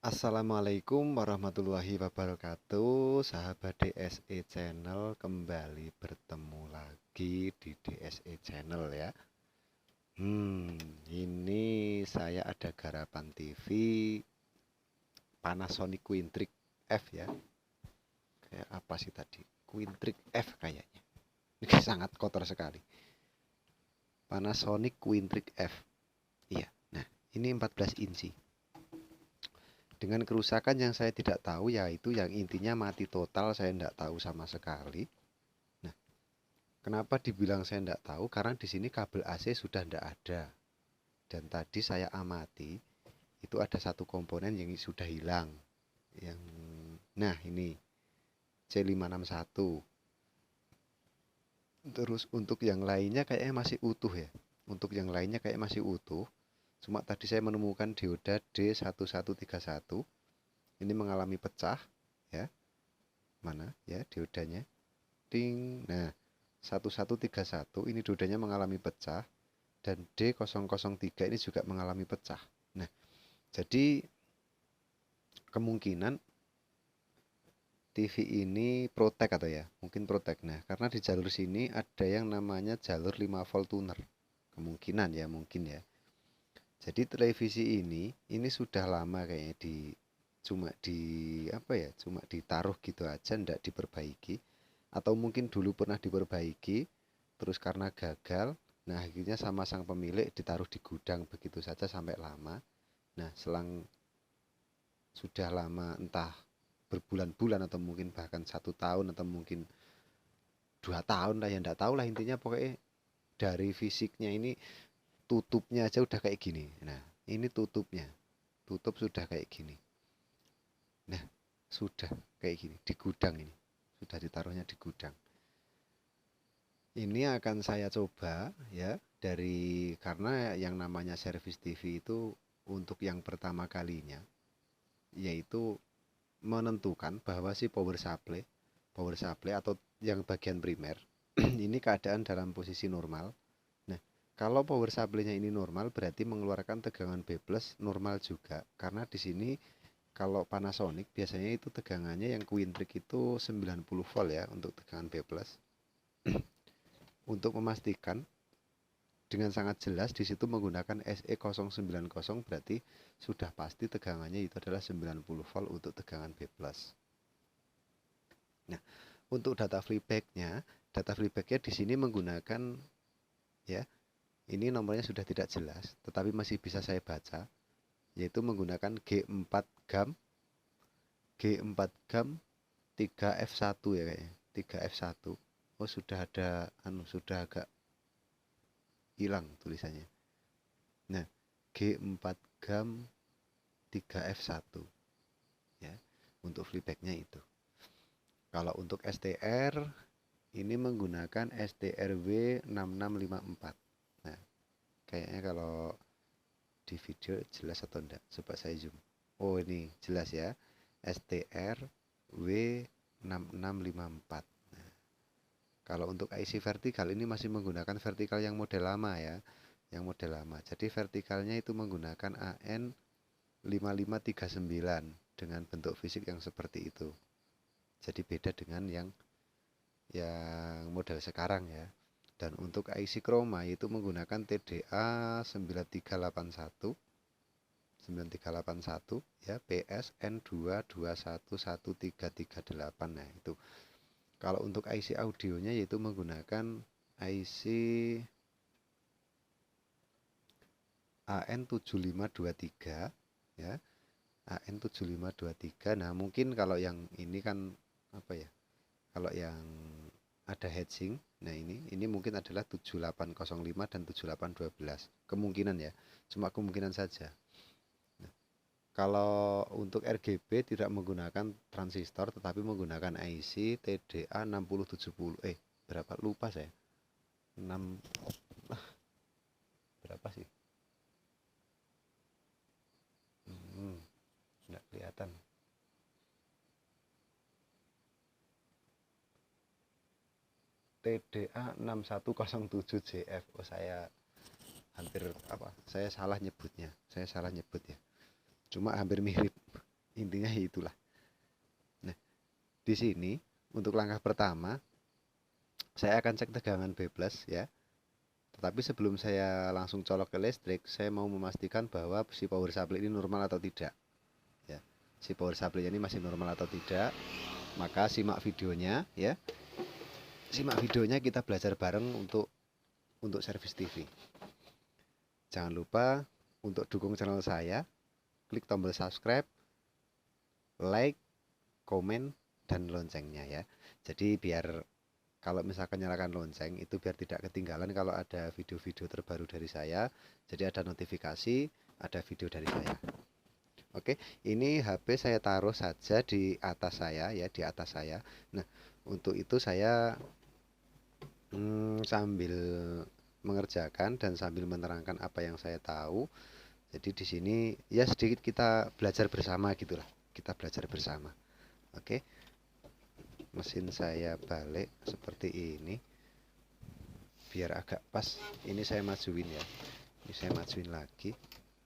Assalamualaikum warahmatullahi wabarakatuh. Sahabat DSE Channel, kembali bertemu lagi di DSE Channel ya. Ini saya ada garapan TV Panasonic Quintric F ya. Kayak apa sih tadi? Quintric F kayaknya. Ini sangat kotor sekali. Panasonic Quintric F. Iya. Nah, ini 14 inci. Dengan kerusakan yang saya tidak tahu, yaitu yang intinya mati total, saya tidak tahu sama sekali. Nah, kenapa dibilang saya tidak tahu? Karena di sini kabel AC sudah tidak ada. Dan tadi saya amati, itu ada satu komponen yang sudah hilang. Nah, ini C561. Terus untuk yang lainnya kayaknya masih utuh ya. Untuk yang lainnya kayak masih utuh. Cuma tadi saya menemukan dioda D1131. Ini mengalami pecah ya. Mana ya diodanya? Ding. Nah, 1131 ini diodanya mengalami pecah dan D003 ini juga mengalami pecah. Nah, jadi kemungkinan TV ini protek atau ya, mungkin protek. Nah, karena di jalur sini ada yang namanya jalur 5 volt tuner. Kemungkinan ya, mungkin ya. Jadi televisi ini sudah lama kayaknya cuma di apa ya, cuma ditaruh gitu aja, ndak diperbaiki. Atau mungkin dulu pernah diperbaiki, terus karena gagal, nah akhirnya sama sang pemilik ditaruh di gudang begitu saja sampai lama. Nah, selang sudah lama, entah berbulan-bulan atau mungkin bahkan 1 tahun atau mungkin 2 tahun lah, ya ndak tahu lah, intinya pokoknya dari fisiknya ini tutupnya aja udah kayak gini. Nah, ini tutupnya, tutup sudah kayak gini. Nah, sudah kayak gini di gudang, ini sudah ditaruhnya di gudang. Ini akan saya coba ya, karena yang namanya servis TV itu untuk yang pertama kalinya, yaitu menentukan bahwa si power supply atau yang bagian primer ini keadaan dalam posisi normal. Nah, kalau power supply-nya ini normal, berarti mengeluarkan tegangan B+ normal juga. Karena di sini kalau Panasonic biasanya itu tegangannya yang Quintric itu 90 volt ya untuk tegangan B+. Untuk memastikan dengan sangat jelas di situ menggunakan SE090, berarti sudah pasti tegangannya itu adalah 90 volt untuk tegangan B+. Nah, untuk data feedbacknya di sini menggunakan ya, ini nomornya sudah tidak jelas, tetapi masih bisa saya baca, yaitu menggunakan G4 GAM, G4 GAM 3F1 ya kayaknya, 3F1. Oh, sudah ada sudah agak hilang tulisannya. Nah, G4 GAM 3F1 ya, untuk feedbacknya itu. Kalau untuk STR ini menggunakan STRW 6654. Nah, kayaknya kalau di video jelas atau enggak, coba saya zoom. Oh, ini jelas ya, STR W6654. Nah, kalau untuk IC vertikal ini masih menggunakan vertikal yang model lama ya, yang model lama. Jadi vertikalnya itu menggunakan AN 5539 dengan bentuk fisik yang seperti itu. Jadi beda dengan yang model sekarang ya. Dan untuk IC chroma itu menggunakan TDA 9381 ya, PSN2211338. Nah, itu. Kalau untuk IC audionya yaitu menggunakan IC AN7523 ya. AN7523. Nah, mungkin kalau yang ini kan apa ya? Kalau yang ada hedging, nah ini mungkin adalah 7805 dan 7812. Kemungkinan ya, cuma kemungkinan saja. Nah, kalau untuk RGB tidak menggunakan transistor tetapi menggunakan IC TDA 6070. Berapa lupa saya. 6 berapa sih? Enggak kelihatan. TDA 6107JF. Oh, saya hampir saya salah nyebut ya. Cuma hampir mirip. Intinya itulah. Nah, di sini untuk langkah pertama saya akan cek tegangan B+ ya. Tetapi sebelum saya langsung colok ke listrik, saya mau memastikan bahwa si power supply ini normal atau tidak. Ya, si power supply ini masih normal atau tidak. Maka simak videonya ya. Simak videonya, kita belajar bareng untuk servis TV. Jangan lupa untuk dukung channel saya, klik tombol subscribe, like, komen, dan loncengnya ya. Jadi biar kalau misalkan nyalakan lonceng itu biar tidak ketinggalan kalau ada video-video terbaru dari saya. Jadi ada notifikasi, ada video dari saya. Oke, ini HP saya taruh saja di atas saya ya, di atas saya. Nah, untuk itu saya sambil mengerjakan dan sambil menerangkan apa yang saya tahu. Jadi di sini ya sedikit kita belajar bersama gitulah. Kita belajar bersama. Oke. Mesin saya balik seperti ini biar agak pas. Ini saya majuin ya. Ini saya majuin lagi.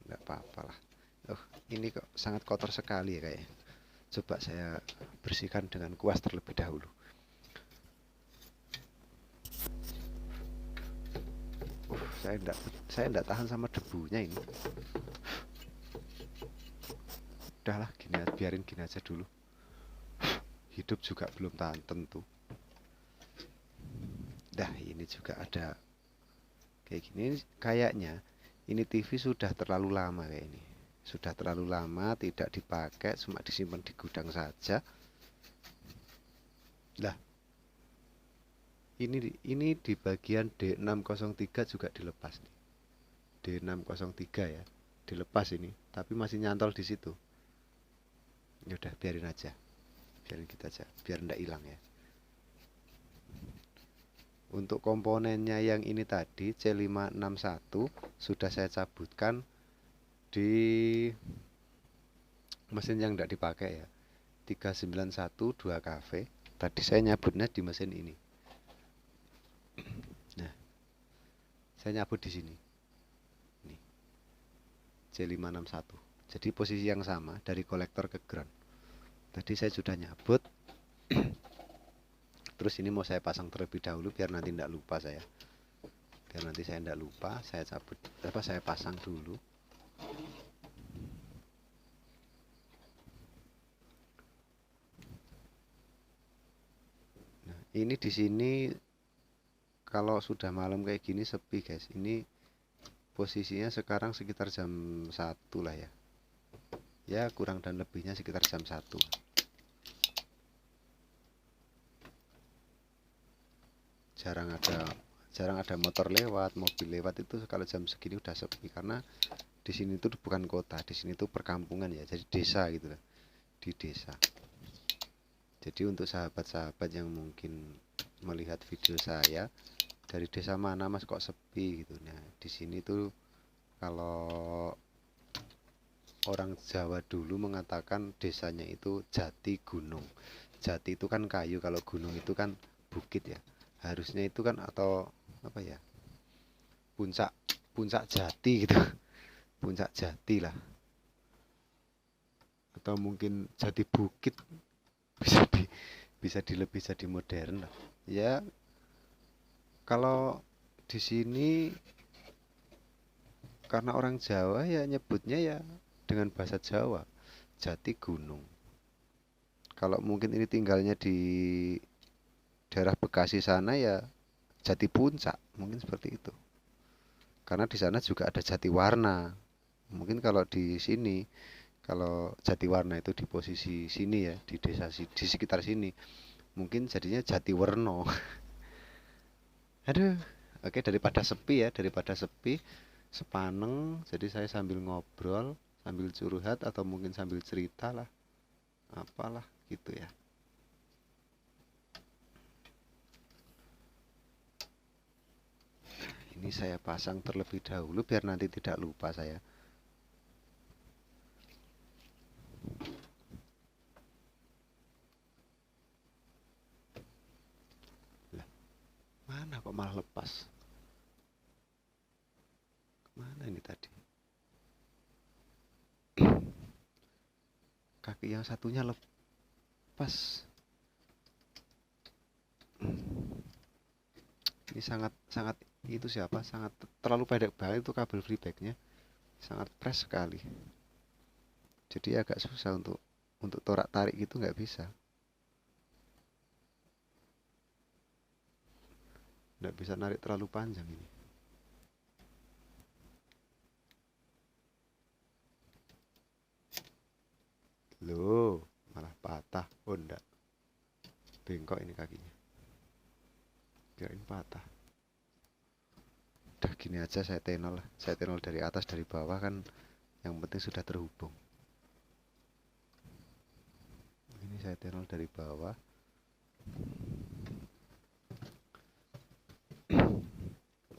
Enggak apa-apa lah. Oh, ini kok sangat kotor sekali ya kayaknya. Coba saya bersihkan dengan kuas terlebih dahulu. Saya enggak tahan sama debunya ini. Udahlah, biarin gini aja dulu. Hidup juga belum tahan tentu. Dah, ini juga ada kayak gini. Kayaknya ini TV sudah terlalu lama kayak ini. Sudah terlalu lama tidak dipakai, cuma disimpan di gudang saja. Lah, ini di bagian D603 juga dilepas nih. D603 ya, dilepas ini, tapi masih nyantol di situ. Ya udah, biarin aja. Biarin kita aja, biar ndak hilang ya. Untuk komponennya yang ini tadi C561 sudah saya cabutkan di mesin yang tidak dipakai ya, 391 2KV. Tadi saya nyabutnya di mesin ini. Nah, saya nyabut di sini. Nih, C561. Jadi posisi yang sama dari kolektor ke ground. Tadi saya sudah nyabut. Terus ini mau saya pasang terlebih dahulu biar nanti tidak lupa saya. Biar nanti saya tidak lupa, saya cabut saya pasang dulu. Nah, ini di sini kalau sudah malam kayak gini sepi, guys. Ini posisinya sekarang sekitar jam 1 lah ya. Ya, kurang dan lebihnya sekitar jam 1. Jarang ada motor lewat, mobil lewat. Itu kalau jam segini udah sepi karena di sini tuh bukan kota, di sini tuh perkampungan ya, jadi desa gitu lah, di desa. Jadi untuk sahabat-sahabat yang mungkin melihat video saya dari desa mana mas kok sepi gitu, nah di sini tuh kalau orang Jawa dulu mengatakan desanya itu jati gunung. Jati itu kan kayu, kalau gunung itu kan bukit ya. Harusnya itu kan, atau apa ya, puncak puncak jati gitu. Puncak jati lah, atau mungkin jati bukit, bisa lebih jadi modern lah ya. Kalau di sini karena orang Jawa ya nyebutnya ya dengan bahasa Jawa, jati gunung. Kalau mungkin ini tinggalnya di daerah Bekasi sana ya jati puncak, mungkin seperti itu. Karena di sana juga ada jati warna. Mungkin kalau di sini, kalau jati warna itu di posisi sini ya, di desa di sekitar sini, mungkin jadinya jati werno. Aduh, oke, daripada sepi ya, daripada sepi, sepaneng. Jadi saya sambil ngobrol, sambil curhat, atau mungkin sambil cerita lah, apalah gitu ya. Ini saya pasang terlebih dahulu biar nanti tidak lupa saya. Lah, mana kok malah lepas? Mana ini tadi? kaki yang satunya lepas. Ini sangat itu siapa, sangat terlalu pendek banget itu kabel freebacknya, sangat press sekali. Jadi agak susah untuk torak tarik gitu, nggak bisa. Nggak bisa narik terlalu panjang ini. Loh, malah patah. Oh enggak, bengkok ini kakinya, kirain patah. Udah gini aja, saya tenol dari atas dari bawah kan, yang penting sudah terhubung. Ini saya tenol dari bawah.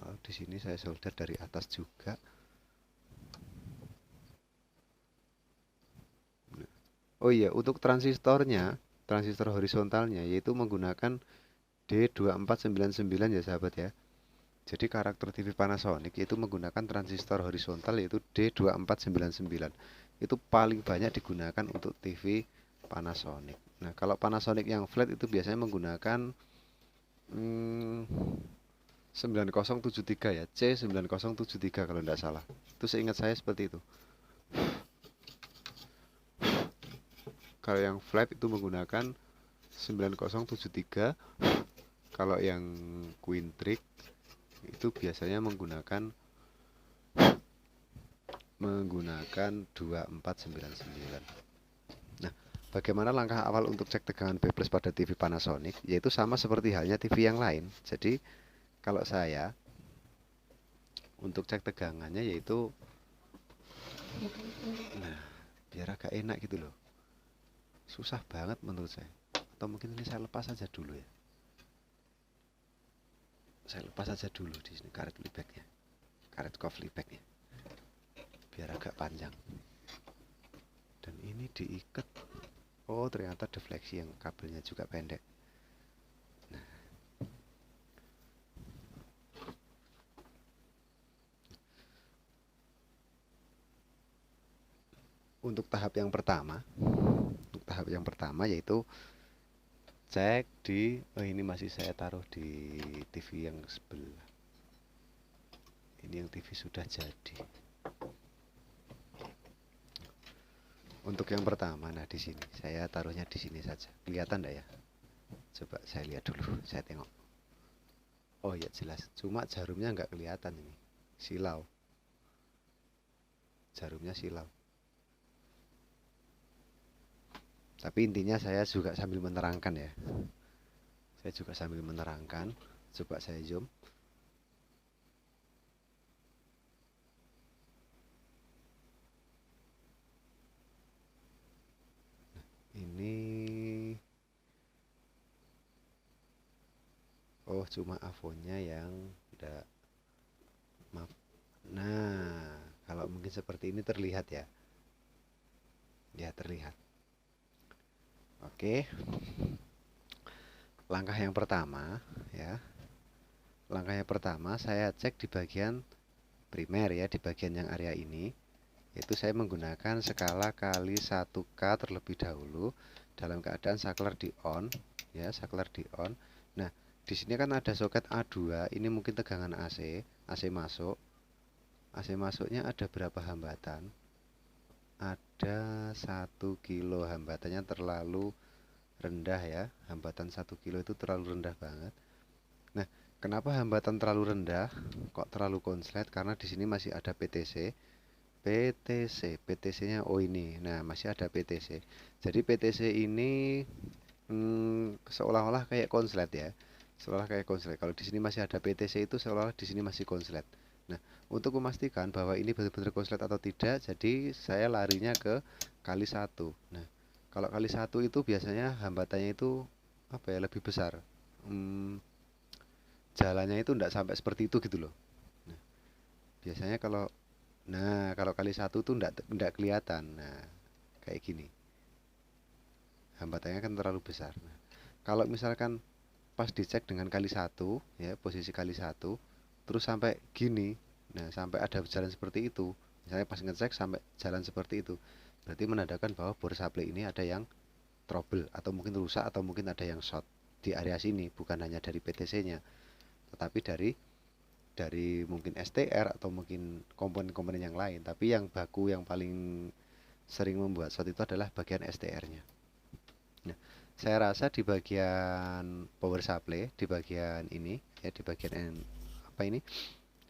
Lalu di sini saya solder dari atas juga. Oh iya, untuk transistor horizontalnya yaitu menggunakan D2499 ya sahabat ya. Jadi karakter TV Panasonic itu menggunakan transistor horizontal yaitu D2499. Itu paling banyak digunakan untuk TV Panasonic. Nah, kalau Panasonic yang flat itu biasanya menggunakan 9073 ya, C9073 kalau tidak salah. Itu seingat saya seperti itu. Kalau yang flat itu menggunakan 9073. Kalau yang Quintric itu biasanya menggunakan 2499. Nah, bagaimana langkah awal untuk cek tegangan B+ pada TV Panasonic? Yaitu sama seperti halnya TV yang lain. Jadi kalau saya untuk cek tegangannya yaitu, nah, biar agak enak gitu loh. Susah banget menurut saya. Atau mungkin ini saya lepas saja dulu ya. Saya lepas saja dulu di sini karet libeknya, karet cover libeknya, biar agak panjang. Dan ini diikat. Oh, ternyata defleksi yang kabelnya juga pendek. Nah, untuk tahap yang pertama yaitu cek di, oh ini masih saya taruh di TV yang sebelah. Ini yang TV sudah jadi. Untuk yang pertama, nah di sini saya taruhnya di sini saja. Kelihatan enggak ya? Coba saya lihat dulu, saya tengok. Oh ya jelas, cuma jarumnya nggak kelihatan ini. Silau. Jarumnya silau. Tapi intinya saya juga sambil menerangkan ya. Saya juga sambil menerangkan. Coba saya zoom. Ini, oh cuma afonnya yang udah, maaf. Nah, kalau mungkin seperti ini terlihat ya. Ya terlihat. Oke. Langkah yang pertama ya. Langkah yang pertama saya cek di bagian primer ya, di bagian yang area ini. Itu saya menggunakan skala kali 1K terlebih dahulu dalam keadaan saklar di on ya, saklar di on. Nah, di sini kan ada soket A2, ini mungkin tegangan AC, AC masuk. AC masuknya ada berapa hambatan? Ada 1 kilo, hambatannya terlalu rendah ya. Hambatan 1 kilo itu terlalu rendah banget. Nah, kenapa hambatan terlalu rendah? Kok terlalu konslet? Karena di sini masih ada PTC. PTC-nya oh ini. Nah, masih ada PTC. Jadi PTC ini seolah-olah kayak konslet ya. Seolah kayak konslet. Kalau di sini masih ada PTC itu seolah-olah di sini masih konslet. Nah, untuk memastikan bahwa ini benar-benar konslet atau tidak, jadi saya larinya ke kali 1. Nah, kalau kali 1 itu biasanya hambatannya itu apa ya, lebih besar. Jalannya itu enggak sampai seperti itu gitu loh. Nah, biasanya kalau kali 1 tuh enggak kelihatan. Nah, kayak gini. Hambatannya kan terlalu besar. Nah, kalau misalkan pas dicek dengan kali 1 ya, posisi kali 1 terus sampai gini. Nah, sampai ada jalan seperti itu. Misalnya pas ngecek sampai jalan seperti itu. Berarti menandakan bahwa bor supply ini ada yang trouble atau mungkin rusak atau mungkin ada yang short di area sini, bukan hanya dari PTC-nya, tetapi dari mungkin STR atau mungkin komponen-komponen yang lain. Tapi yang baku yang paling sering membuat short itu adalah bagian STR-nya. Nah, saya rasa di bagian power supply, di bagian ini ya, di bagian apa ini,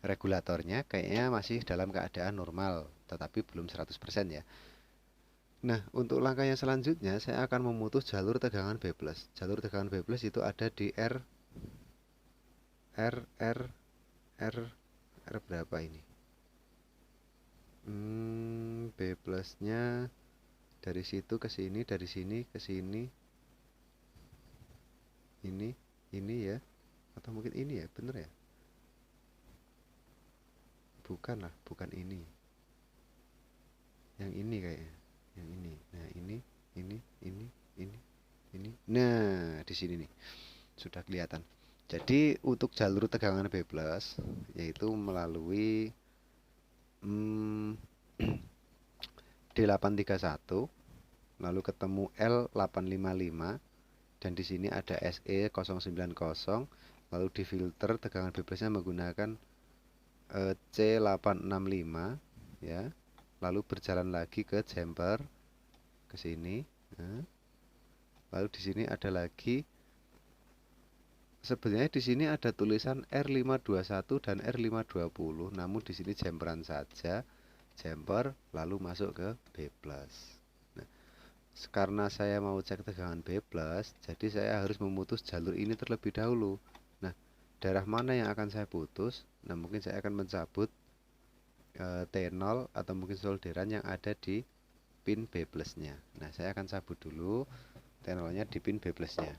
regulatornya kayaknya masih dalam keadaan normal, tetapi belum 100% ya. Nah, untuk langkah yang selanjutnya saya akan memutus jalur tegangan B+. Jalur tegangan B+ itu ada di R R R R berapa ini? B plusnya dari situ ke sini, dari sini ke sini, ini ya, atau mungkin ini ya, bener ya? Bukan lah, bukan ini. Yang ini kayaknya, yang ini. Nah, ini, ini, ini. Nah, di sini nih sudah kelihatan. Jadi untuk jalur tegangan B+, yaitu melalui D831, lalu ketemu L855, dan di sini ada SE090, lalu di filter tegangan B+-nya menggunakan C865 ya. Lalu berjalan lagi ke jumper ke sini. Nah, lalu di sini ada lagi, sebenarnya di sini ada tulisan R521 dan R520, namun di sini jumperan saja, jumper lalu masuk ke B+. Nah, karena saya mau cek tegangan B+, jadi saya harus memutus jalur ini terlebih dahulu. Nah, daerah mana yang akan saya putus? Nah, mungkin saya akan mencabut T0 atau mungkin solderan yang ada di pin B+-nya. Nah, saya akan cabut dulu T0-nya di pin B+-nya.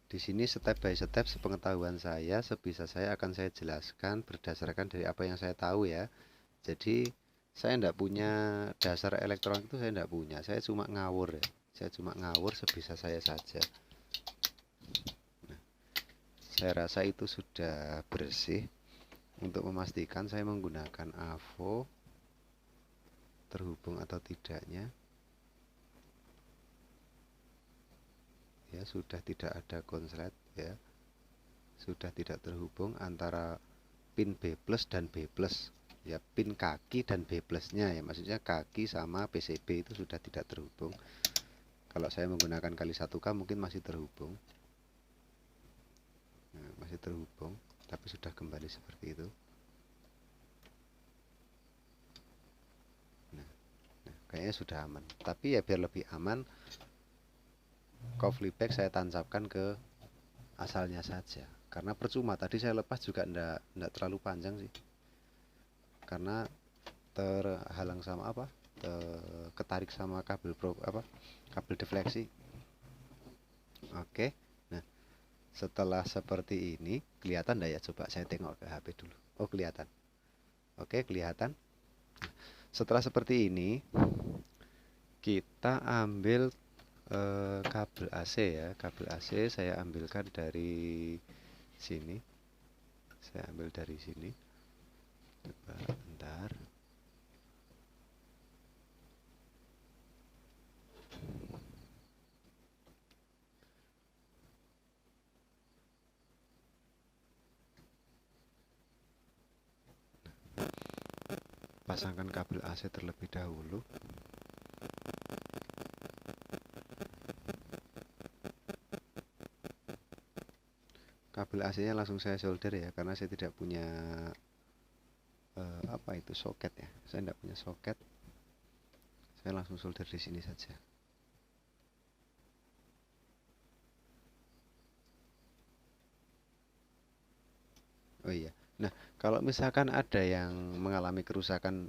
Di sini step by step sepengetahuan saya, sebisa saya akan saya jelaskan berdasarkan dari apa yang saya tahu ya. Jadi saya tidak punya dasar elektronik, itu saya tidak punya. Saya cuma ngawur ya. Saya cuma ngawur sebisa saya saja. Nah, saya rasa itu sudah bersih. Untuk memastikan saya menggunakan AVO terhubung atau tidaknya. Ya, sudah tidak ada konslet ya. Sudah tidak terhubung antara pin B+ dan B+. Ya, pin kaki dan B plusnya ya, maksudnya kaki sama PCB itu sudah tidak terhubung. Kalau saya menggunakan kali 1K mungkin masih terhubung. Nah, masih terhubung, tapi sudah kembali seperti itu. Nah, kayaknya sudah aman. Tapi ya biar lebih aman, coffee pack saya tancapkan ke asalnya saja. Karena percuma tadi saya lepas juga enggak terlalu panjang sih. Karena terhalang sama apa? Ketarik sama kabel kabel defleksi. Oke. Nah, setelah seperti ini kelihatan enggak ya? Coba saya tengok ke HP dulu. Oh, kelihatan. Oke, kelihatan. Setelah seperti ini kita ambil kabel AC ya. Kabel AC saya ambilkan dari sini. Saya ambil dari sini. Coba bentar. Pasangkan kabel AC terlebih dahulu. Kabel AC-nya langsung saya solder ya, karena saya tidak punya apa itu soket ya. Saya tidak punya soket. Saya langsung solder di sini saja. Oh iya. Nah, kalau misalkan ada yang mengalami kerusakan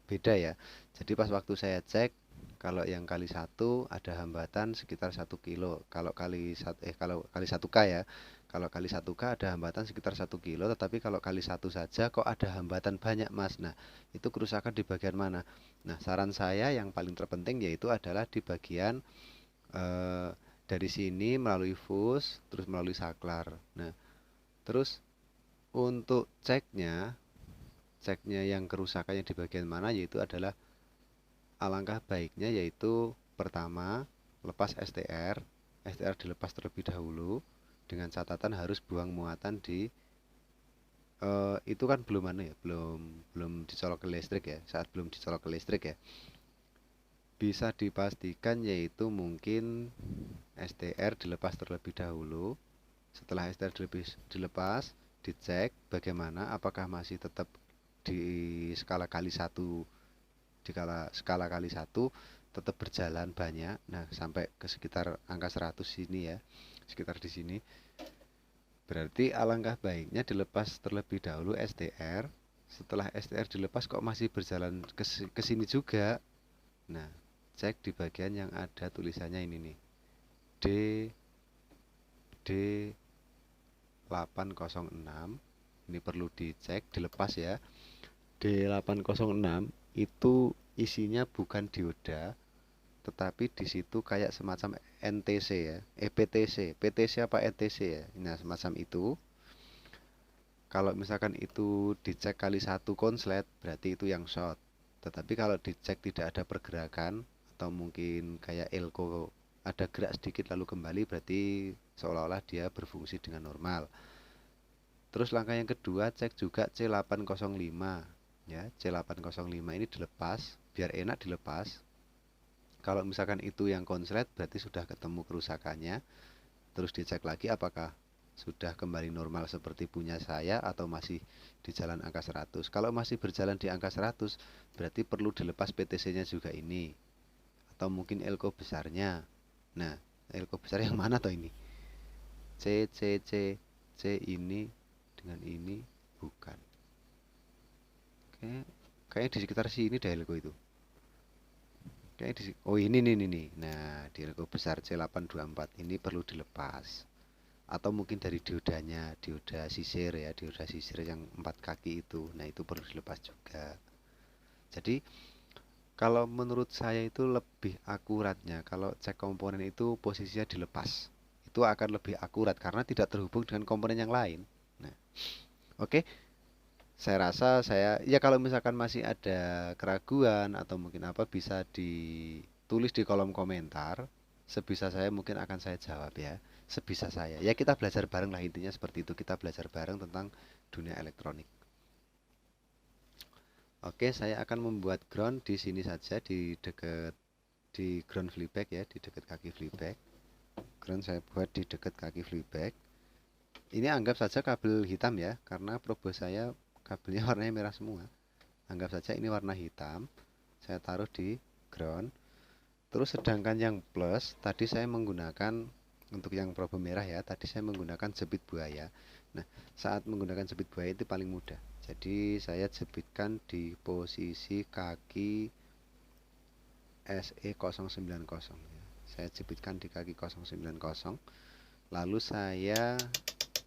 beda ya. Jadi pas waktu saya cek, kalau yang kali 1 ada hambatan sekitar 1 kilo. Kalau kali 1K ya. Kalau kali 1K ada hambatan sekitar 1 kilo, tetapi kalau kali 1 saja kok ada hambatan banyak, Mas. Nah, itu kerusakan di bagian mana? Nah, saran saya yang paling terpenting yaitu adalah di bagian eh, dari sini melalui fuse terus melalui saklar. Nah, terus untuk ceknya ceknya yang kerusakannya di bagian mana, yaitu adalah alangkah baiknya yaitu pertama lepas STR. STR dilepas terlebih dahulu dengan catatan harus buang muatan di itu kan belum ya, belum dicolok ke listrik ya. Saat belum dicolok ke listrik ya, bisa dipastikan yaitu mungkin STR dilepas terlebih dahulu. Setelah STR dilepas, dicek bagaimana, apakah masih tetap di skala kali satu, di skala kali satu tetap berjalan banyak. Nah, sampai ke sekitar angka 100 sini ya, sekitar di sini. Berarti alangkah baiknya dilepas terlebih dahulu STR. Setelah STR dilepas kok masih berjalan ke sini juga. Nah, cek di bagian yang ada tulisannya ini nih. D D 806. Ini perlu dicek, dilepas ya. D806 itu isinya bukan dioda, tetapi di situ kayak semacam NTC ya, PTC, PTC apa NTC ya. Nah, semacam itu. Kalau misalkan itu dicek kali satu konslet, berarti itu yang short. Tetapi kalau dicek tidak ada pergerakan atau mungkin kayak elko ada gerak sedikit lalu kembali, berarti seolah-olah dia berfungsi dengan normal. Terus langkah yang kedua, cek juga C805 ya. C805 ini dilepas, biar enak dilepas. Kalau misalkan itu yang konslet, berarti sudah ketemu kerusakannya. Terus dicek lagi apakah sudah kembali normal seperti punya saya atau masih di jalan angka 100. Kalau masih berjalan di angka 100, berarti perlu dilepas PTC-nya juga ini. Atau mungkin elko besarnya. Nah, elko besar yang mana toh ini? C ini dengan ini bukan. Kayaknya di sekitar sini deh elko itu. Oh ini nih. Nah, di elko besar C824 ini perlu dilepas. Atau mungkin dari diodanya, dioda sisir ya, dioda sisir yang 4 kaki itu. Nah, itu perlu dilepas juga. Jadi kalau menurut saya itu lebih akuratnya kalau cek komponen itu posisinya dilepas. Itu akan lebih akurat karena tidak terhubung dengan komponen yang lain. Nah, oke. Saya rasa ya kalau misalkan masih ada keraguan atau mungkin apa, bisa ditulis di kolom komentar. Sebisa saya mungkin akan saya jawab ya. Sebisa saya. Ya kita belajar bareng lah, intinya seperti itu. Kita belajar bareng tentang dunia elektronik. Oke, saya akan membuat ground di sini saja, di ground flyback ya, di dekat kaki flyback. Ground saya buat di dekat kaki flyback. Ini anggap saja kabel hitam ya, karena probo saya kabelnya warnanya merah semua. Anggap saja ini warna hitam. Saya taruh di ground. Terus sedangkan yang plus tadi saya menggunakan, untuk yang probo merah ya, tadi saya menggunakan jepit buaya. Nah, saat menggunakan jepit buaya itu paling mudah. Jadi saya jepitkan di posisi kaki SE090 ya. Saya jepitkan di kaki 090. Lalu saya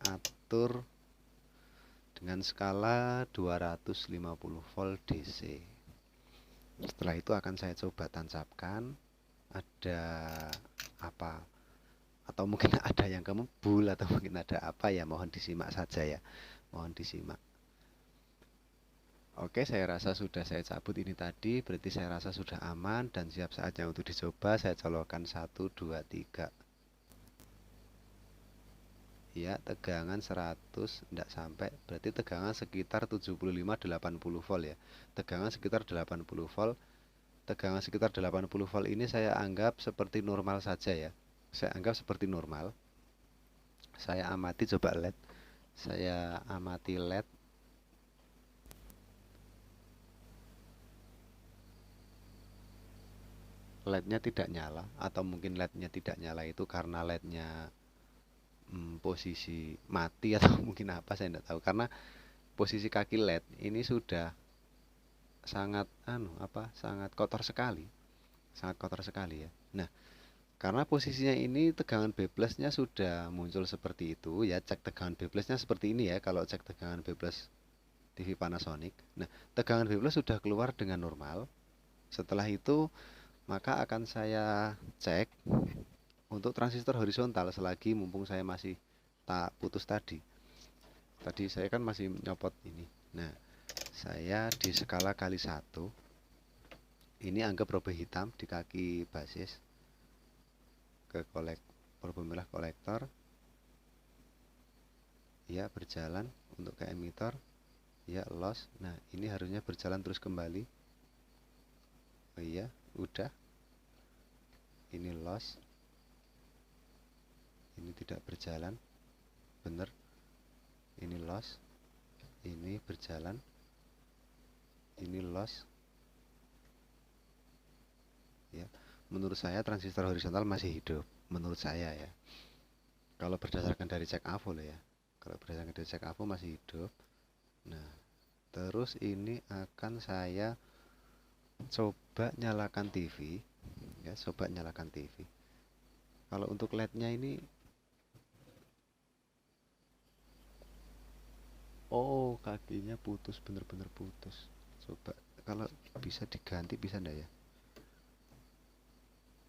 atur dengan skala 250 volt DC. Setelah itu akan saya coba tancapkan. Ada apa, atau mungkin ada yang kemebul atau mungkin ada apa ya, mohon disimak saja ya, mohon disimak. Oke, saya rasa sudah saya cabut ini tadi, berarti saya rasa sudah aman dan siap saatnya untuk dicoba. Saya colokkan 1, 2, 3 ya. Tegangan 100 enggak sampai, berarti tegangan sekitar 75-80 volt ya. Tegangan sekitar 80 volt. Tegangan sekitar 80 volt ini saya anggap seperti normal saja ya. Saya anggap seperti normal. Saya amati coba LED. Saya amati LED. LED-nya tidak nyala, atau mungkin LED-nya tidak nyala itu karena LED-nya posisi mati atau mungkin apa, saya tidak tahu. Karena posisi kaki LED ini sudah sangat sangat kotor sekali. Sangat kotor sekali ya. Nah, karena posisinya ini tegangan B plusnya sudah muncul seperti itu ya, cek tegangan B plusnya seperti ini ya. Kalau cek tegangan B plus TV Panasonic, nah tegangan B plus sudah keluar dengan normal. Setelah itu maka akan saya cek untuk transistor horizontal, selagi mumpung saya masih tak putus tadi saya kan masih nyopot ini. Nah, saya di skala kali 1. Ini anggap robek hitam di kaki basis ke probe merah kolektor, ya berjalan untuk ke emitor, ya loss. Nah ini harusnya berjalan terus kembali. Oh iya, udah. Ini loss, ini tidak berjalan, bener. Ini loss, ini berjalan, ini loss. Ya, menurut saya transistor horizontal masih hidup, menurut saya ya. Kalau berdasarkan dari cek AVO ya, kalau berdasarkan dari cek AVO masih hidup. Nah, terus ini akan saya coba nyalakan TV, ya, coba nyalakan TV. Kalau untuk LED-nya ini, oh kakinya putus, bener-bener putus. Coba kalau bisa diganti, bisa ndak ya?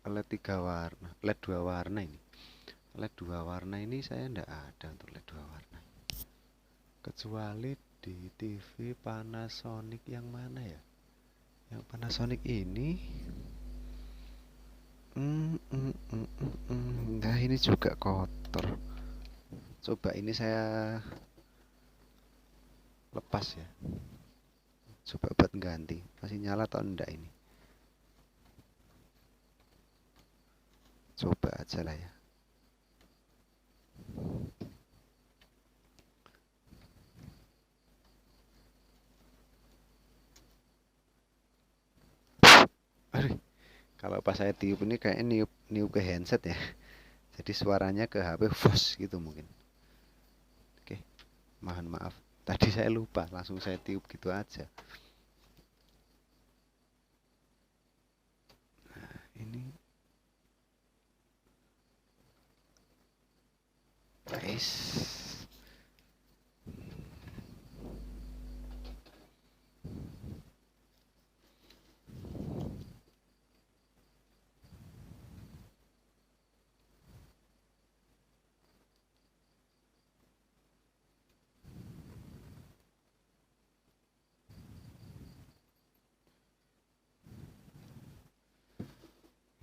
LED 3 warna, LED 2 warna ini. LED 2 warna ini saya ndak ada untuk LED 2 warna. Kecuali di TV Panasonic yang mana ya? Yang Panasonic ini. Nah ini juga kotor. Coba ini saya lepas ya. Coba buat ganti. Masih nyala atau enggak ini? Coba aja lah ya. Aduh, kalau pas saya tiup ini kayaknya niup ke handset ya. Jadi suaranya ke HP fos gitu mungkin. Oke, mohon maaf. Tadi saya lupa, langsung saya tiup gitu aja. Nah, ini guys.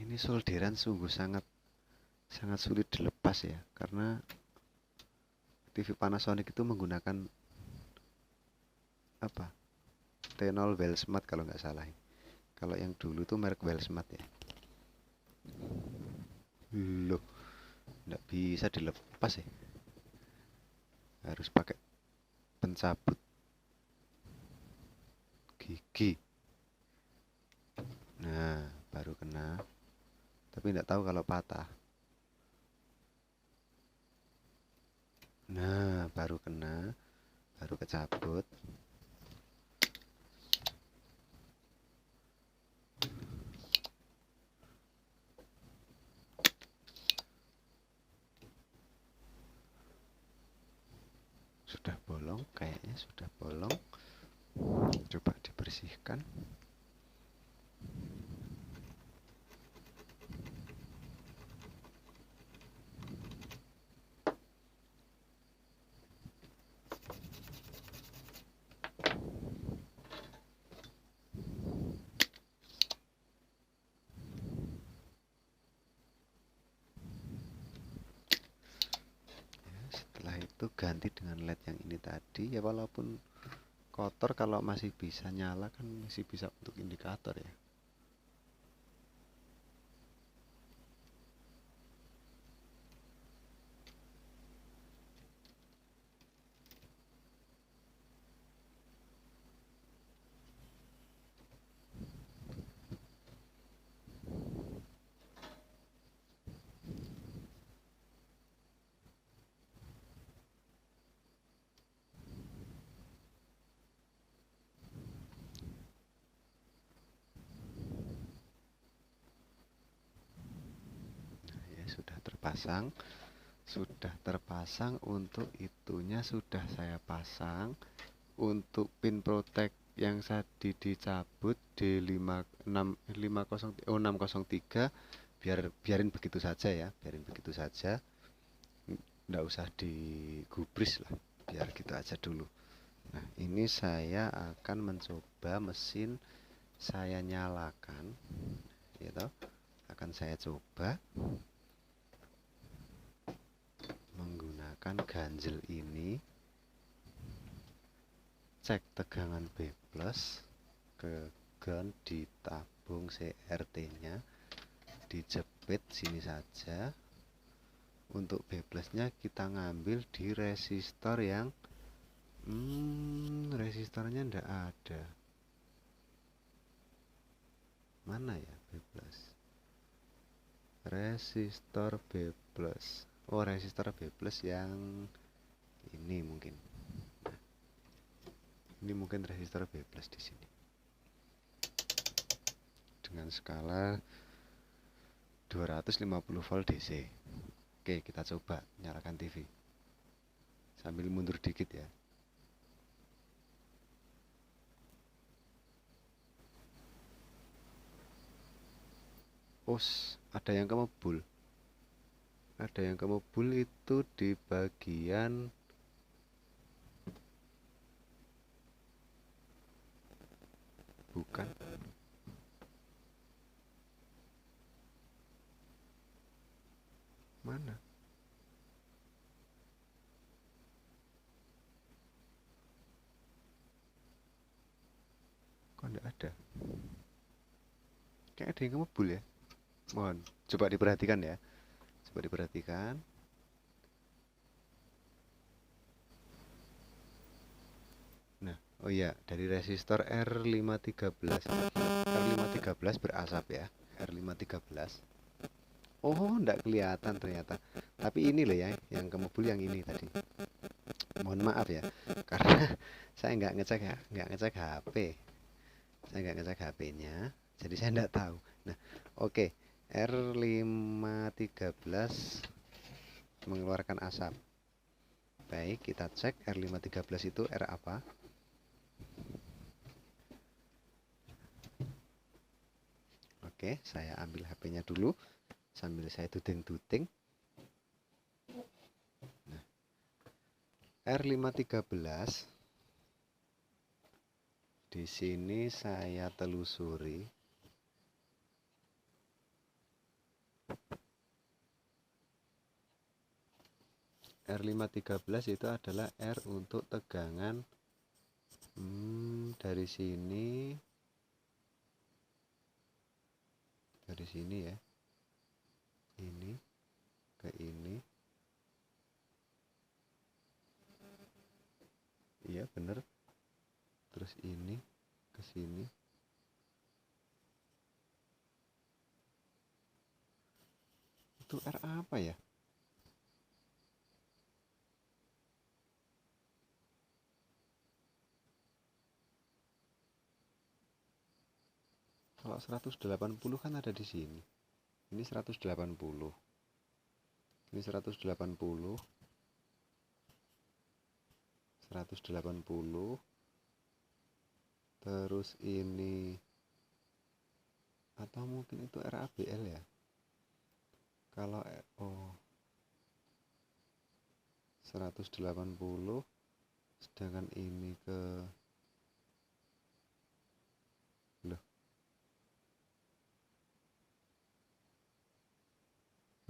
Ini solderan sungguh sangat sulit dilepas ya, karena TV Panasonic itu menggunakan apa? T0 Wellsmart kalau nggak salah. Kalau yang dulu tuh merek Wellsmart ya. Loh, nggak bisa dilepas ya. Harus pakai pencabut gigi. Nah, baru kena. Tapi nggak tahu kalau patah. Nah, baru kena, baru kecabut. Sudah bolong, kayaknya sudah bolong. Coba dibersihkan. Setelah itu ganti dengan LED yang ini tadi ya, walaupun kotor kalau masih bisa nyala kan masih bisa untuk indikator ya. Nah, ya sudah terpasang. Untuk itunya sudah saya pasang. Untuk pin protect yang tadi dicabut D603 biarin begitu saja ya, biarin begitu saja, nggak usah digubris lah, biar gitu aja dulu. Nah, ini saya akan mencoba mesin, saya nyalakan, gitu. Akan saya coba menggunakan ganjel ini, cek tegangan B plus ke ground, ditabung CRT nya, dijepit sini saja. Untuk B plus nya kita ngambil di resistor yang resistornya ndak ada. Mana ya B plus? Resistor B plus. Oh, resistor B plus yang ini mungkin. Ini mungkin resistor B plus di sini. Dengan skala 250 volt DC. Oke, kita coba nyalakan TV. Sambil mundur dikit ya. Ada yang kemebul. Ada yang kemebul itu di bagian bukan. Mana? Kok enggak ada? Kayak ada yang kemebul ya. Mohon, coba diperhatikan ya. Coba diperhatikan. Nah, oh iya, dari resistor R513. R513 berasap ya. R513. Oh, enggak kelihatan ternyata. Tapi ini loh ya, yang kemebul yang ini tadi. Mohon maaf ya, karena saya nggak ngecek HP. Saya nggak ngecek HP-nya, jadi saya nggak tahu. Nah, oke, R513 mengeluarkan asap. Baik, kita cek R513 itu R apa? Oke, saya ambil HP-nya dulu sambil saya duding-duding. Nah, R513 di sini saya telusuri. R513 itu adalah R untuk tegangan dari sini ya, ini ke ini, iya bener, terus ini ke sini. Itu R apa ya? Kalau 180 kan ada di sini. Ini 180. Ini 180. 180. Terus ini, atau mungkin itu RABL ya. Kalau 180, sedangkan ini ke loh.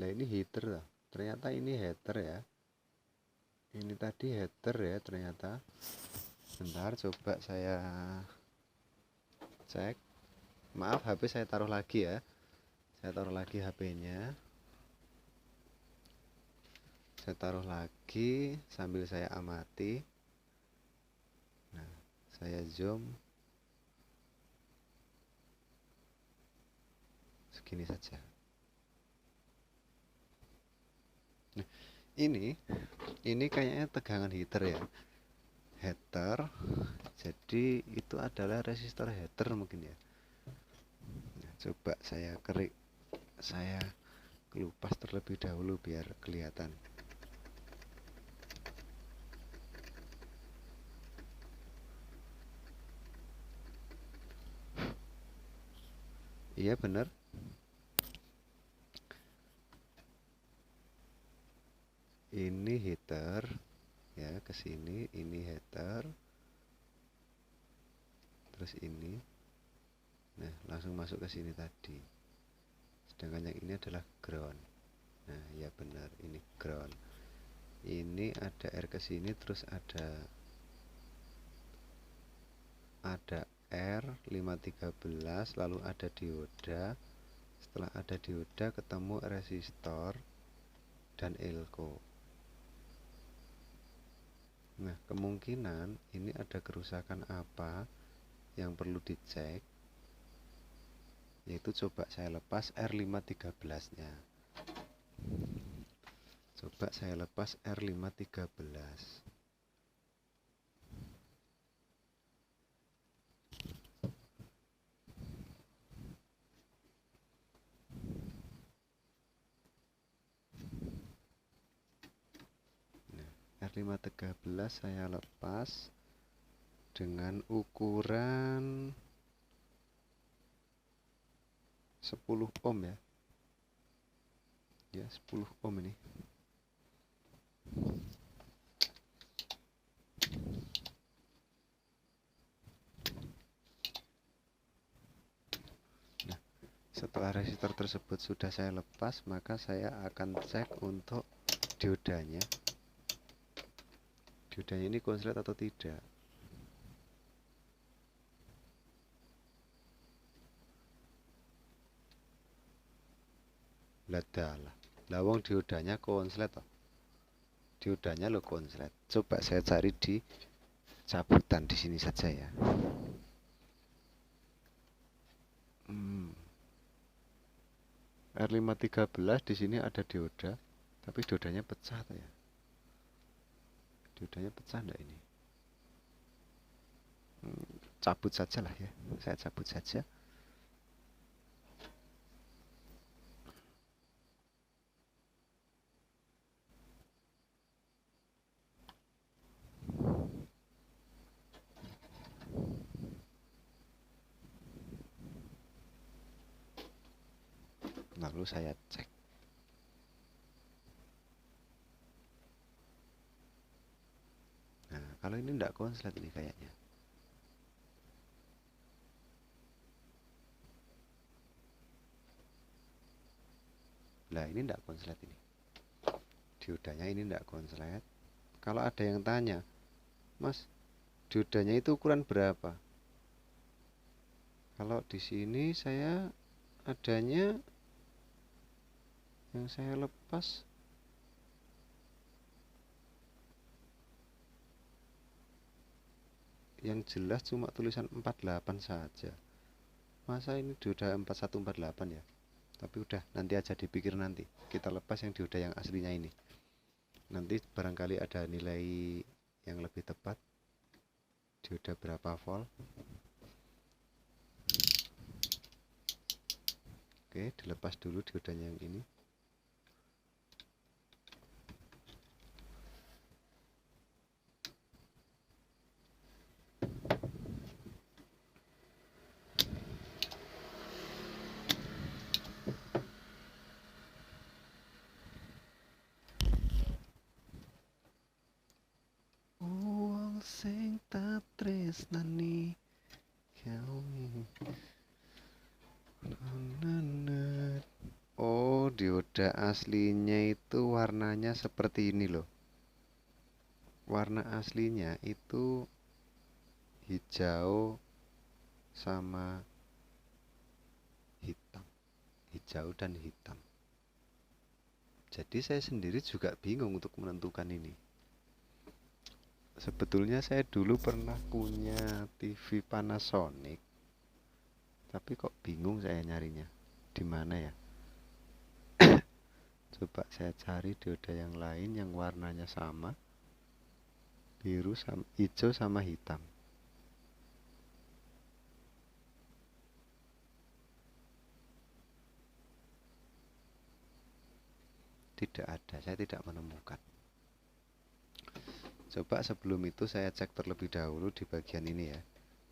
Lah ini heater lah. Ternyata ini heater ya. Ini tadi heater ya ternyata. Bentar, coba saya cek. Maaf, HP saya taruh lagi ya. Saya taruh lagi HP-nya. Saya taruh lagi sambil saya amati. Nah, saya zoom segini saja. Nah, ini kayaknya tegangan heater ya. Heater. Jadi itu adalah resistor heater mungkin ya. Nah, coba saya kelupas terlebih dahulu biar kelihatan. Iya benar. Ini heater ya, ke sini ini heater. terus ini. Nah, langsung masuk ke sini tadi. Sedangkan yang ini adalah ground. Nah, ya benar, ini ground. Ini ada R ke sini, terus ada R 513, lalu ada dioda. Setelah ada dioda ketemu resistor dan elko. Nah, kemungkinan ini ada kerusakan apa yang perlu dicek, yaitu coba saya lepas R513 nya. Coba saya lepas R513. R513 saya lepas dengan ukuran 10 ohm ya. Ya, 10 ohm ini. Nah, setelah resistor tersebut sudah saya lepas, maka saya akan cek untuk diodanya. Diodanya ini konslet atau tidak. Ladalah. Lawang diodanya konslet toh. Diodanya lo konslet. Coba saya cari di cabutan di sini saja ya. R513 di sini ada dioda, tapi diodanya pecah tuh ya. Diodanya pecah enggak ini? Cabut saja lah ya. Saya cabut saja. Lalu saya cek. Nah, kalau ini enggak konslet ini kayaknya. Nah, ini enggak konslet ini. Diodanya ini enggak konslet. Kalau ada yang tanya, Mas, diodanya itu ukuran berapa? Kalau di sini saya adanya yang saya lepas yang jelas cuma tulisan 48 saja. Masa ini dioda 4148 ya? Tapi udah, nanti aja dipikir nanti. Kita lepas yang dioda yang aslinya ini. Nanti barangkali ada nilai yang lebih tepat. Dioda berapa volt? Oke, dilepas dulu diodanya yang ini. Wong sing tak tresnani oh, dioda aslinya itu warnanya seperti ini loh. Warna aslinya itu hijau sama hitam. Hijau dan hitam. Jadi saya sendiri juga bingung untuk menentukan ini. Sebetulnya saya dulu pernah punya TV Panasonic, tapi kok bingung saya nyarinya. Di mana ya? Coba saya cari dioda yang lain yang warnanya sama, biru sama hijau sama hitam. Tidak ada, saya tidak menemukan. Coba sebelum itu saya cek terlebih dahulu di bagian ini ya.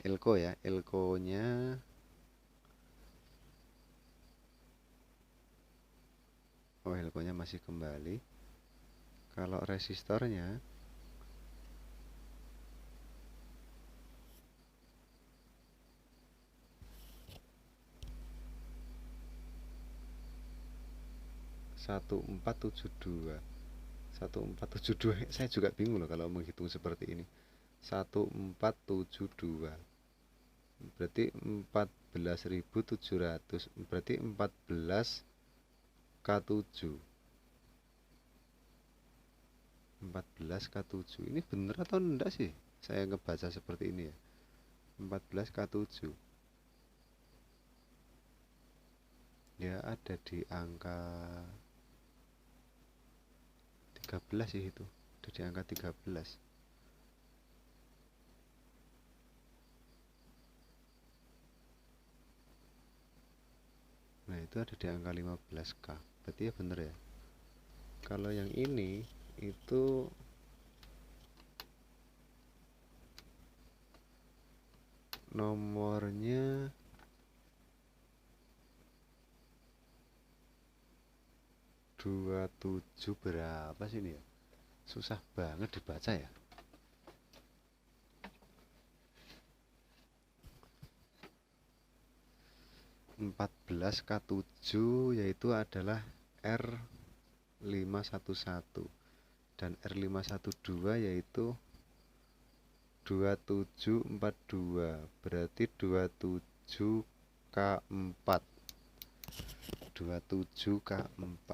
Elko ya, elko-nya oh, elko-nya masih kembali. Kalau resistornya 1472. 1472 saya juga bingung loh kalau menghitung seperti ini. 1472 berarti 14.700, berarti 14 K7. 14 K7 ini bener atau enggak sih saya ngebaca seperti ini ya? 14 K7 ya, ada di angka 13 sih, itu ada di angka 13. Nah itu ada di angka 15K, berarti ya bener ya. Kalau yang ini itu nomornya 27 berapa sih ini ya? Susah banget dibaca ya. Empat belas K7 yaitu adalah R511 dan R512 yaitu 2742, berarti 27K4. 27K4.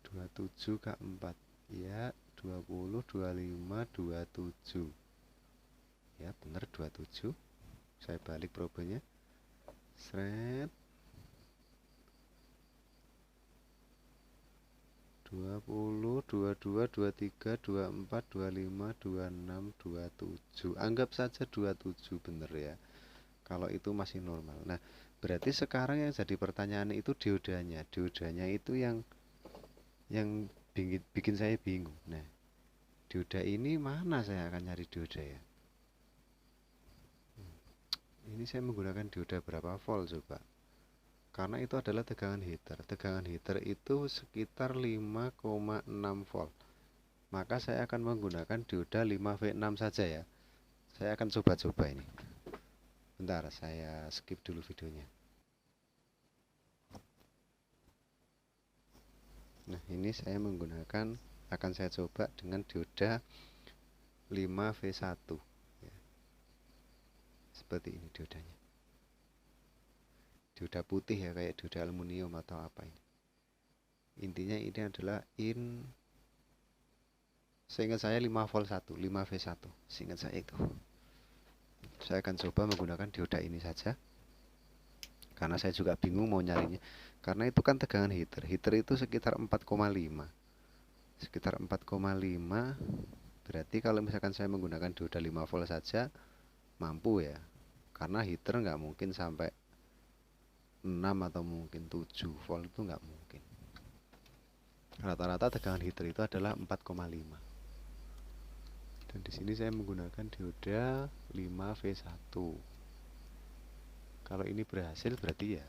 Dua tujuh K4 ya, 20 25 27 ya, bener 27. Saya balik probanya, seret, 20 22 23 24 25 26 27, anggap saja 27 bener ya, kalau itu masih normal. Nah berarti sekarang yang jadi pertanyaan itu diodanya. Diodanya itu yang bikin saya bingung. Nah dioda ini mana saya akan nyari dioda ya? Ini saya menggunakan dioda berapa volt coba? Karena itu adalah tegangan heater. Tegangan heater itu sekitar 5,6 volt. Maka saya akan menggunakan dioda 5V6 saja ya. Saya akan coba-coba ini. Bentar, saya skip dulu videonya. Nah, ini saya menggunakan, akan saya coba dengan dioda 5V1 ya. Seperti ini diodanya. Dioda putih ya, kayak dioda aluminium atau apa ini. Intinya ini adalah seingat saya 5 volt 1, 5V1. Seingat saya itu. Saya akan coba menggunakan dioda ini saja. Karena saya juga bingung mau nyarinya. Karena itu kan tegangan heater. Heater itu sekitar 4,5. Sekitar 4,5. Berarti kalau misalkan saya menggunakan dioda 5 volt saja mampu ya. Karena heater nggak mungkin sampai 6 atau mungkin 7 volt, itu nggak mungkin. Rata-rata tegangan heater itu adalah 4,5. Dan di sini saya menggunakan dioda 5V1. Kalau ini berhasil berarti ya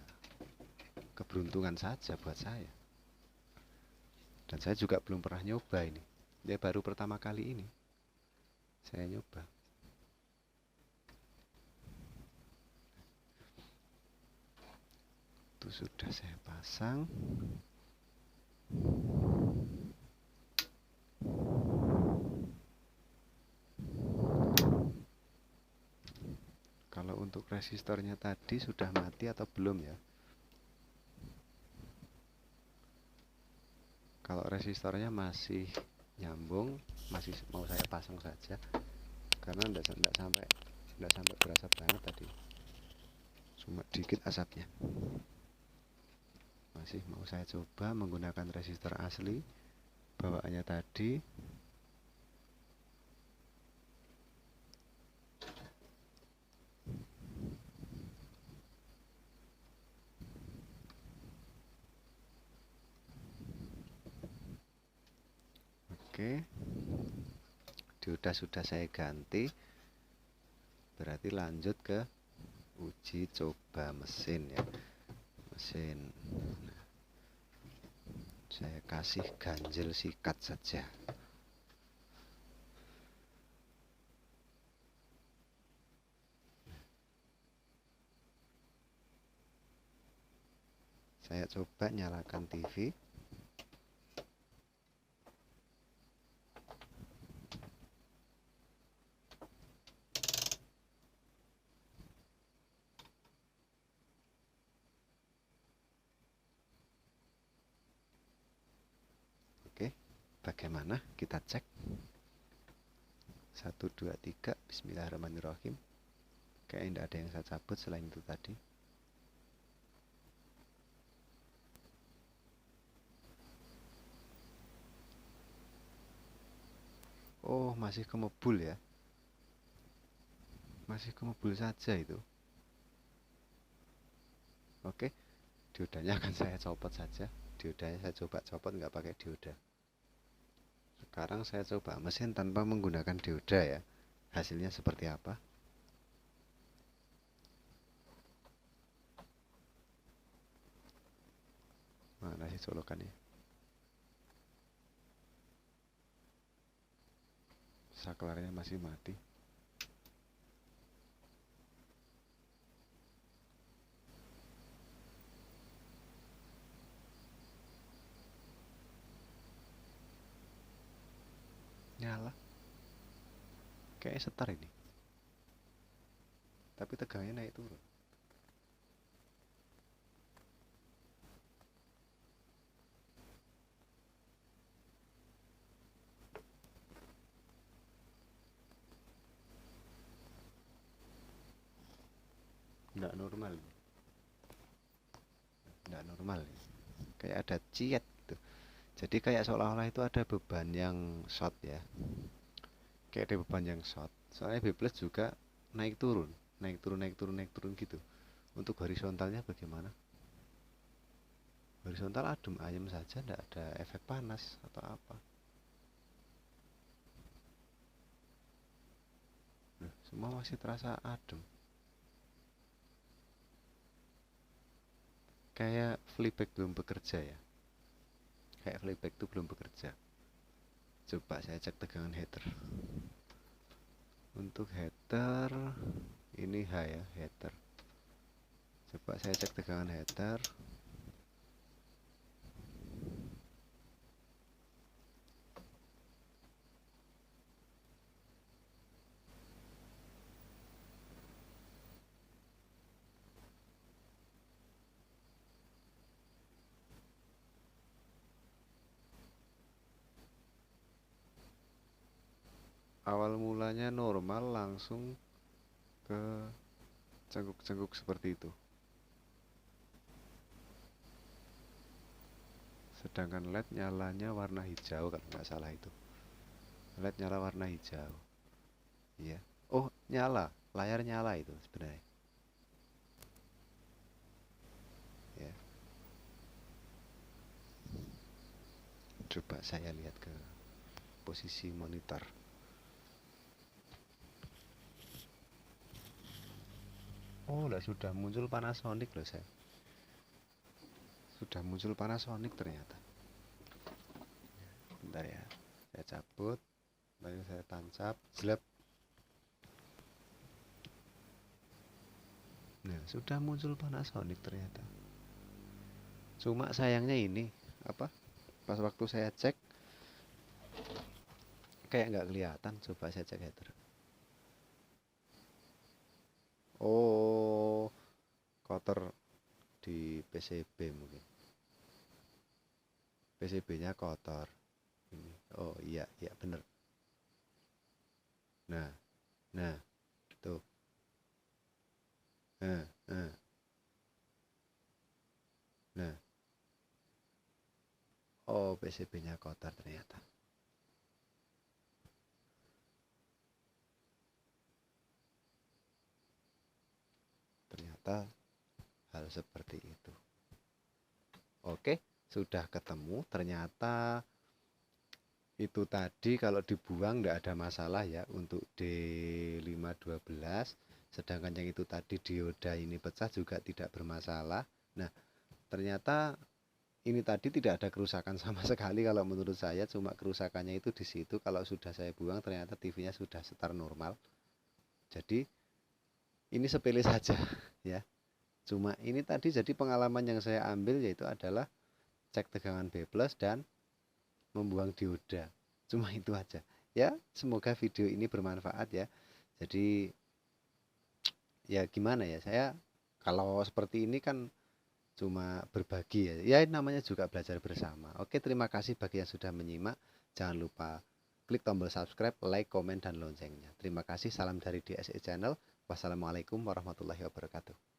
keberuntungan saja buat saya. Dan saya juga belum pernah nyoba ini. Ya baru pertama kali ini saya nyoba. Itu sudah saya pasang. Kalau untuk resistornya tadi sudah mati atau belum ya? Kalau resistornya masih nyambung, masih mau saya pasang saja. Karena enggak sampai berasap banget tadi. Cuma dikit asapnya. Masih mau saya coba menggunakan resistor asli bawaannya tadi. Oke, dioda sudah saya ganti. Berarti lanjut ke uji coba mesin ya. Mesin. Nah, saya kasih ganjel sikat saja. Saya coba nyalakan TV. Oke, bagaimana? Kita cek. 1, 2, 3. Bismillahirrahmanirrahim. Kayaknya tidak ada yang saya cabut selain itu tadi. Oh, masih kemebul ya. Masih kemebul saja itu. Oke, diodanya akan saya copot saja. Diodanya saya coba copot, nggak pakai dioda. Sekarang saya coba mesin tanpa menggunakan dioda ya. Hasilnya seperti apa? Mana sih colokannya? Saklarnya masih mati. Nyala. Kayaknya setar ini. Tapi tegangnya naik turun. Nggak normal. Nggak normal. Kayak ada ciet gitu. Jadi kayak seolah-olah itu ada beban yang short ya. Kayak ada beban yang short. Soalnya B plus juga naik turun, naik turun, naik turun, naik turun gitu. Untuk horizontalnya bagaimana? Horizontal adem ayem saja, tidak ada efek panas atau apa. Semua masih terasa adem. Kayak flyback belum bekerja ya. Kayak flyback itu belum bekerja. Coba saya cek tegangan heater. Untuk heater ini high ya, heater. Coba saya cek tegangan heater. Awal mulanya normal langsung ke cengkuk-cengkuk seperti itu. Sedangkan LED nyalanya warna hijau kalau nggak salah itu. LED nyala warna hijau. Iya. Oh, nyala. Layar nyala itu sebenarnya. Ya. Coba saya lihat ke posisi monitor. Oh, lah sudah muncul Panasonic loh saya. Sudah muncul Panasonic ternyata. Bentar ya. Saya cabut, lalu saya tancap, jelek. Nah, sudah muncul Panasonic ternyata. Cuma sayangnya ini, apa? Pas waktu saya cek kayak nggak kelihatan. Coba saya cek header. Oh, kotor di PCB mungkin. PCB-nya kotor. Ini. Oh iya, iya bener. Nah, nah, tuh. Nah, nah, nah. Oh, PCB-nya kotor ternyata. Ternyata hal seperti itu. Oke, sudah ketemu. Ternyata itu tadi kalau dibuang tidak ada masalah ya untuk D512. Sedangkan yang itu tadi dioda ini pecah juga tidak bermasalah. Nah, ternyata ini tadi tidak ada kerusakan sama sekali kalau menurut saya, cuma kerusakannya itu di situ. Kalau sudah saya buang ternyata TV-nya sudah setar normal. Jadi ini sepele saja ya. Cuma ini tadi jadi pengalaman yang saya ambil yaitu adalah cek tegangan B+ dan membuang dioda. Cuma itu aja. Ya, semoga video ini bermanfaat ya. Jadi ya gimana ya, saya kalau seperti ini kan cuma berbagi ya. Ya namanya juga belajar bersama. Oke, terima kasih bagi yang sudah menyimak. Jangan lupa klik tombol subscribe, like, komen, dan loncengnya. Terima kasih. Salam dari DSE Channel. Wassalamualaikum warahmatullahi wabarakatuh.